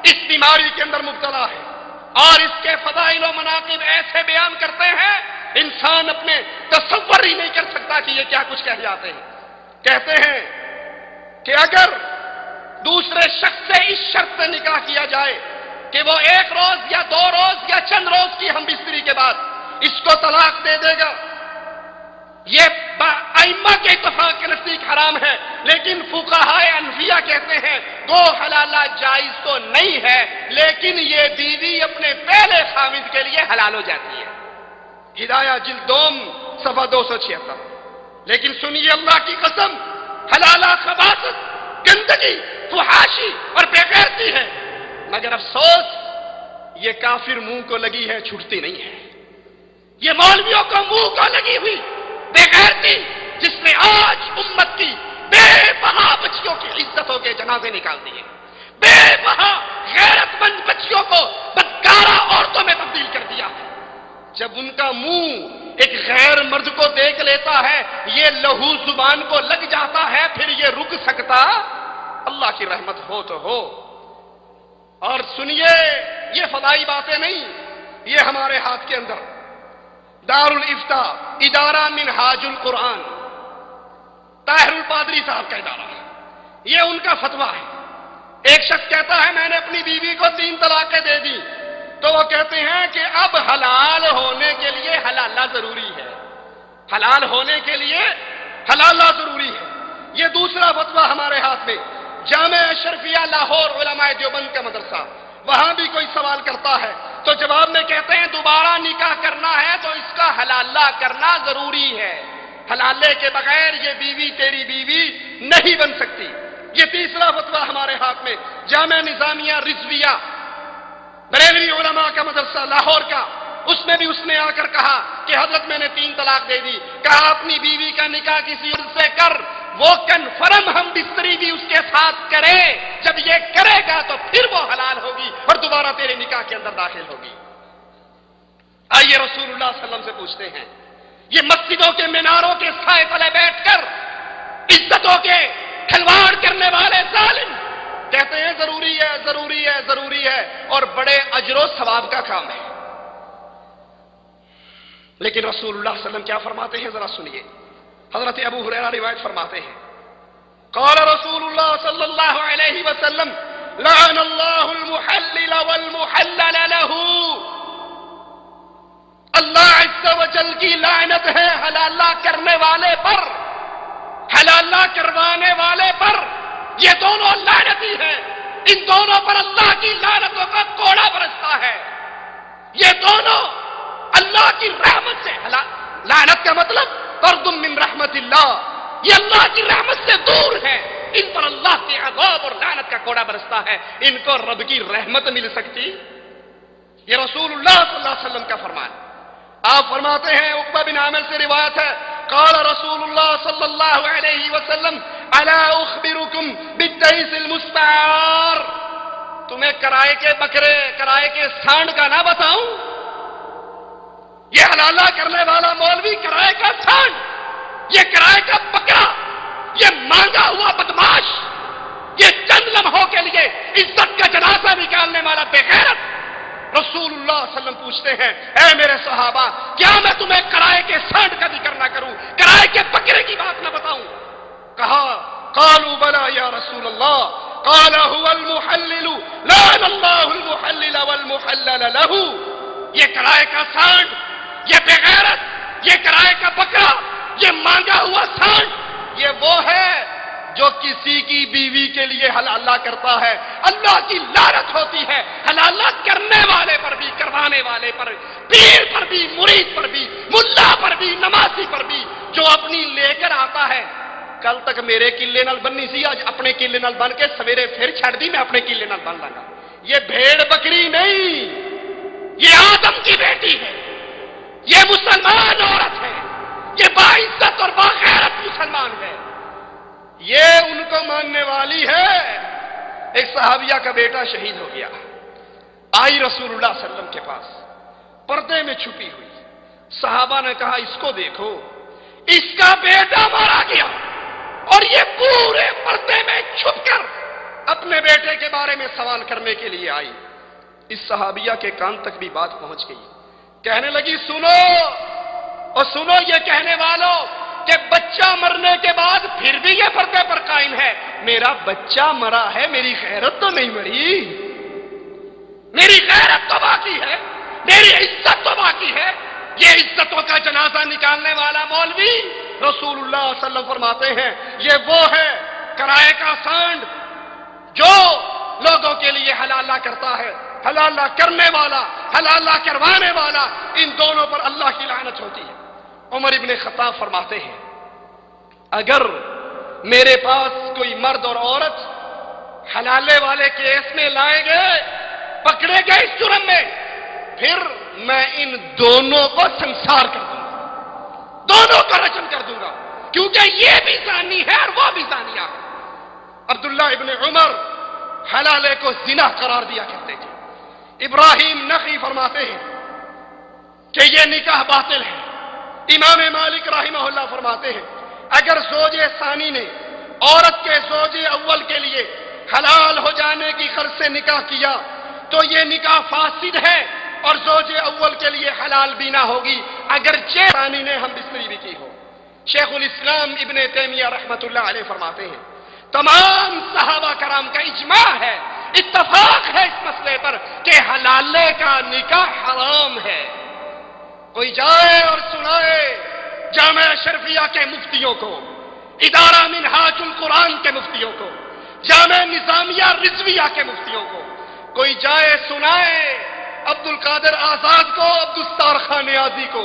اس بیماری کے اندر مبتلا ہے اور اس کے فضائل و مناقب ایسے بیان کرتے ہیں انسان اپنے تصور ہی نہیں کر سکتا کہ یہ کیا کچھ کہہ جاتے ہیں. کہتے ہیں کہ اگر دوسرے شخص سے اس شرط سے نکاح کیا جائے کہ وہ 1 روز یا 2 روز یا چند روز کی ہم بستری کے بعد اس کو طلاق دے دے گا، یہ ائمہ کے اتفاق کے نزدیک حرام ہے، لیکن فقہاء حنفیہ کہتے ہیں گو حلالہ جائز تو نہیں ہے، لیکن یہ بیوی اپنے پہلے خاوند کے لیے حلال ہو جاتی ہے. ہدایہ جلد 2 صفحہ 276. لیکن سنیے اللہ کی قسم، حلالہ خباثت، گندگی، فحاشی اور بے غیرتی ہے، مگر افسوس یہ کافر منہ کو لگی ہے چھوٹتی نہیں ہے. یہ مولویوں کو منہ کو لگی ہوئی بے غیرتی جس نے آج امت کی بے بہا بچیوں کی عزتوں کے جنازے نکال دیے، بے بہا غیرت مند بچیوں کو بدکارہ عورتوں میں تبدیل کر دیا. جب ان کا منہ ایک غیر مرد کو دیکھ لیتا ہے، یہ لہو زبان کو لگ جاتا ہے، پھر یہ رک سکتا؟ اللہ کی رحمت ہو تو ہو. اور سنیے، یہ فضائی باتیں نہیں، یہ ہمارے ہاتھ کے اندر دار الافتاء ادارہ منہاج القرآن، طاہر الپادری صاحب کا ادارہ، یہ ان کا فتویٰ ہے. ایک شخص کہتا ہے میں نے اپنی بیوی کو 3 طلاقیں دے دی، تو وہ کہتے ہیں کہ اب حلال ہونے کے لیے حلالہ ضروری ہے، حلال ہونے کے لیے حلالہ ضروری ہے. یہ دوسرا فتویٰ ہمارے ہاتھ میں، جامع اشرفیہ لاہور علماء دیوبند کا مدرسہ، وہاں بھی کوئی سوال کرتا ہے تو جواب میں کہتے ہیں دوبارہ نکاح کرنا ہے تو اس کا حلالہ کرنا ضروری ہے، حلالے کے بغیر یہ بیوی تیری بیوی نہیں بن سکتی. یہ تیسرا فتویٰ ہمارے ہاتھ میں، جامع نظامیہ رضویہ بریلوی علماء کا مدرسہ لاہور کا، اس میں بھی اس نے آ کر کہا کہ حضرت میں نے 3 طلاق دے دی. کہا اپنی بیوی کا نکاح کسی اور سے کر، وہ کنفرم ہم بستری بھی اس کے ساتھ کرے، جب یہ کرے گا تو پھر وہ حلال ہوگی اور دوبارہ تیرے نکاح کے اندر داخل ہوگی. آئیے رسول اللہ صلی اللہ علیہ وسلم سے پوچھتے ہیں، یہ مسجدوں کے میناروں کے سائے تلے بیٹھ کر عزتوں کے کھلواڑ کرنے والے ظالم کہتے ہیں ضروری ہے ضروری ہے ضروری ہے، اور بڑے اجر و ثواب کا کام ہے. لیکن رسول اللہ صلی اللہ علیہ وسلم کیا فرماتے ہیں ذرا سنیے. حضرت ابو ہریرہ روایت فرماتے ہیں، قال رسول اللہ صلی اللہ علیہ وسلم لعن اللہ المحلل والمحلل له، اللہ عز و جل کی لعنت ہے حلالہ کرنے والے پر، حلالہ کروانے والے پر. یہ دونوں لعنتی ہیں، ان دونوں پر اللہ کی لعنتوں کا کوڑا برستا ہے. یہ دونوں اللہ کی رحمت سے، لعنت کا مطلب طرد من رحمت اللہ، یہ اللہ کی رحمت سے دور ہے، ان پر اللہ کے عذاب اور لعنت کا کوڑا برستا ہے. ان کو رب کی رحمت مل سکتی؟ یہ رسول اللہ صلی اللہ علیہ وسلم کا فرمان. آپ فرماتے ہیں، عقبہ بن عامر سے روایت ہے، قال رسول اللہ صلی اللہ علیہ وسلم الا اخبرکم بالتیس المستعار، تمہیں کرائے کے بکرے، کرائے کے سانڈ کا نہ بتاؤں؟ یہ حلالہ کرنے والا مولوی کرائے کا سانڈ، یہ کرائے کا بکرا، یہ مانگا ہوا بدماش، یہ چند لمحوں کے لیے عزت کا جنازہ نکالنے والا بے غیرت. رسول اللہ صلی اللہ علیہ وسلم پوچھتے ہیں، اے میرے صحابہ، کیا میں تمہیں کرائے کے سانڈ کا ذکر نہ کروں، کرائے کے بکرے کی بات نہ بتاؤں؟ کہا قالوا بلا یا رسول اللہ، قال هو المحلل لعن اللہ المحلل والمحلل له. یہ کرائے کا سانڈ، یہ بے غیرت، یہ کرائے کا بکرا، یہ مانگا ہوا سانڈ، یہ وہ ہے جو کسی کی بیوی کے لیے حلالہ کرتا ہے. اللہ کی لعنت ہوتی ہے حلالہ کرنے والے پر بھی، کروانے والے پر، پیر پر بھی، مرید پر بھی، ملا پر بھی، نمازی پر بھی، جو اپنی لے کر آتا ہے. کل تک میرے قلعے نال بننی سی، آج اپنے قلعے نال بن کے سویرے پھر چھڑ دی، میں اپنے قلعے نال بن لگا. یہ بھیڑ بکری نہیں، یہ آدم کی بیٹی ہے، یہ مسلمان عورت ہے، یہ باعزت اور باغیرت مسلمان ہے، یہ ان کو ماننے والی ہے. ایک صحابیہ کا بیٹا شہید ہو گیا، آئی رسول اللہ صلی اللہ علیہ وسلم کے پاس پردے میں چھپی ہوئی. صحابہ نے کہا اس کو دیکھو، اس کا بیٹا مارا گیا اور یہ پورے پردے میں چھپ کر اپنے بیٹے کے بارے میں سوال کرنے کے لیے آئی. اس صحابیہ کے کان تک بھی بات پہنچ گئی. کہنے لگی سنو اور سنو یہ کہنے والوں کہ بچہ مرنے کے بعد پھر بھی یہ پردے پر قائم ہے. میرا بچہ مرا ہے، میری غیرت تو نہیں مری، میری غیرت تو باقی ہے، میری عزت تو باقی ہے. یہ عزتوں کا جنازہ نکالنے والا مولوی رسول اللہ صلی اللہ علیہ وسلم فرماتے ہیں یہ وہ ہے کرائے کا سانڈ جو لوگوں کے لیے حلالہ کرتا ہے. حلالہ کرنے والا، حلالہ کروانے والا، ان دونوں پر اللہ کی لعنت ہوتی ہے. عمر ابن خطاب فرماتے ہیں اگر میرے پاس کوئی مرد اور عورت حلالے والے کیس میں لائے گئے، پکڑے گئے اس جرم میں، پھر میں ان دونوں کو سنسار کر دوں گا، دونوں کو رجم کر دوں گا، کیونکہ یہ بھی زانی ہے اور وہ بھی زانیہ ہے. عبداللہ ابن عمر حلالے کو زنا قرار دیا کرتے تھے. ابراہیم نخعی فرماتے ہیں کہ یہ نکاح باطل ہے. امام مالک رحمہ اللہ فرماتے ہیں اگر زوج ثانی نے عورت کے زوج اول کے لیے حلال ہو جانے کی غرض سے نکاح کیا تو یہ نکاح فاسد ہے اور زوج اول کے لیے حلال بھی نہ ہوگی اگرچہ ثانی نے ہم بستری بھی کی ہو. شیخ الاسلام ابن تیمیہ رحمۃ اللہ علیہ فرماتے ہیں تمام صحابہ کرام کا اجماع ہے، اتفاق ہے اس مسئلے پر کہ حلالے کا نکاح حرام ہے. کوئی جائے اور سنائے جامعہ شرفیہ کے مفتیوں کو، ادارہ منہاج القرآن کے مفتیوں کو، جامعہ نظامیہ رضویہ کے مفتیوں کو، کوئی جائے سنائے عبد القادر آزاد کو، عبدالستار خان نیازی کو،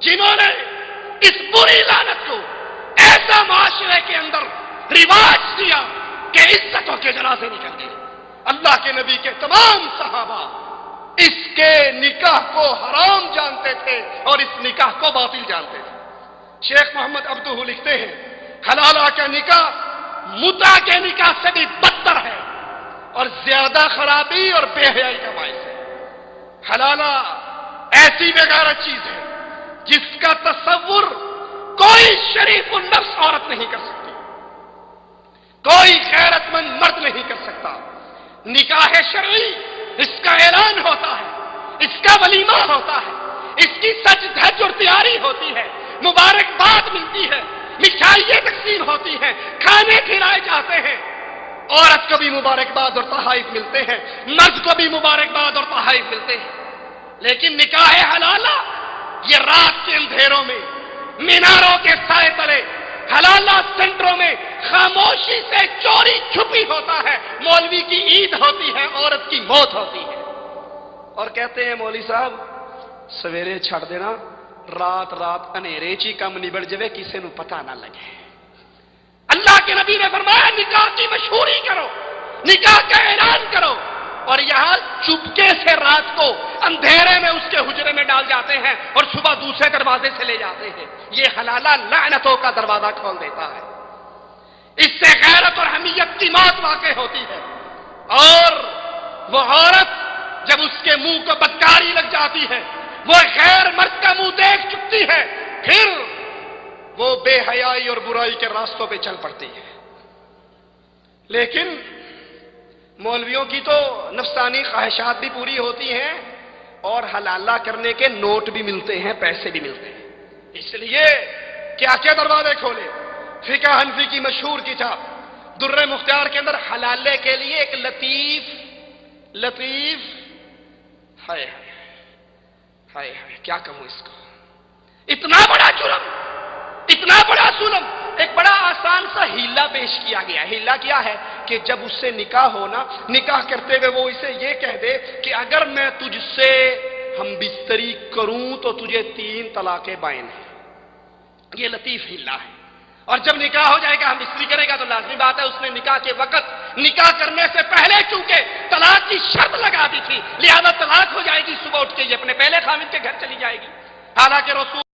جنہوں نے اس بری لعنت کو ایسا معاشرے کے اندر رواج دیا کہ عزتوں کے جنازے نکل گئے. اللہ کے نبی کے تمام صحابہ اس کے نکاح کو حرام جانتے تھے اور اس نکاح کو باطل جانتے تھے. شیخ محمد عبدہ لکھتے ہیں حلالہ کا نکاح متع کے نکاح سے بھی بدتر ہے اور زیادہ خرابی اور بے حیائی کا باعث ہے. حلالہ ایسی بغیرت چیز ہے جس کا تصور کوئی شریف النفس عورت نہیں کر سکتی، کوئی غیرت مند مرد نہیں کر سکتا. نکاح شرعی اس کا اعلان ہوتا ہے، اس کا ولیمہ ہوتا ہے، اس کی سج دھج اور تیاری ہوتی ہے، مبارکباد ملتی ہے، مٹھائیاں تقسیم ہوتی ہیں، کھانے کھلائے جاتے ہیں. عورت کو بھی مبارکباد اور تحائف ملتے ہیں، مرد کو بھی مبارکباد اور تحائف ملتے ہیں. لیکن نکاح حلالہ یہ رات کے اندھیروں میں میناروں کے سائے تلے حلالہ سینٹروں میں خاموشی سے چوری چھپی ہوتا ہے. مولوی کی عید ہوتی ہے، عورت کی موت ہوتی ہے، اور کہتے ہیں مولوی صاحب سویرے چھڑ دینا، رات رات انیرے چی کم نبڑ جوے کسی نو پتہ نہ لگے. اللہ کے نبی نے فرمایا نکاح کی مشہوری کرو، نکاح کا اعلان کرو، اور یہاں چپکے سے رات کو اندھیرے میں اس کے حجرے میں ڈال جاتے ہیں اور صبح دوسرے دروازے سے لے جاتے ہیں. یہ حلالہ لعنتوں کا دروازہ کھول دیتا ہے. اس سے غیرت اور حمیت کی موت واقع ہوتی ہے. اور وہ عورت جب اس کے منہ کو بدکاری لگ جاتی ہے، وہ غیر مرد کا منہ دیکھ چکتی ہے، پھر وہ بے حیائی اور برائی کے راستوں پہ چل پڑتی ہے. لیکن مولویوں کی تو نفسانی خواہشات بھی پوری ہوتی ہیں اور حلالہ کرنے کے نوٹ بھی ملتے ہیں، پیسے بھی ملتے ہیں. اس لیے کیا کیا دروازے کھولے. فقہ حنفی کی مشہور کتاب در مختار کے اندر حلالے کے لیے ایک لطیف ہائے کیا کہوں اس کو، اتنا بڑا جرم، اتنا بڑا ظلم، ایک بڑا آسان سا ہیلا پیش کیا گیا. ہیلا کیا ہے کہ جب اس سے نکاح ہونا، نکاح کرتے ہوئے وہ اسے یہ کہہ دے کہ اگر میں تجھ سے ہم بستری کروں تو تجھے 3 طلاقیں بائن ہیں. یہ لطیف ہیلا ہے. اور جب نکاح ہو جائے گا، ہم بستری کرے گا، تو لازمی بات ہے اس نے نکاح کے وقت، نکاح کرنے سے پہلے چونکہ طلاق کی شرط لگا دی تھی، لہذا طلاق ہو جائے گی، صبح اٹھ کے یہ اپنے پہلے خامد کے گھر چلی جائے گی. حالانکہ رسول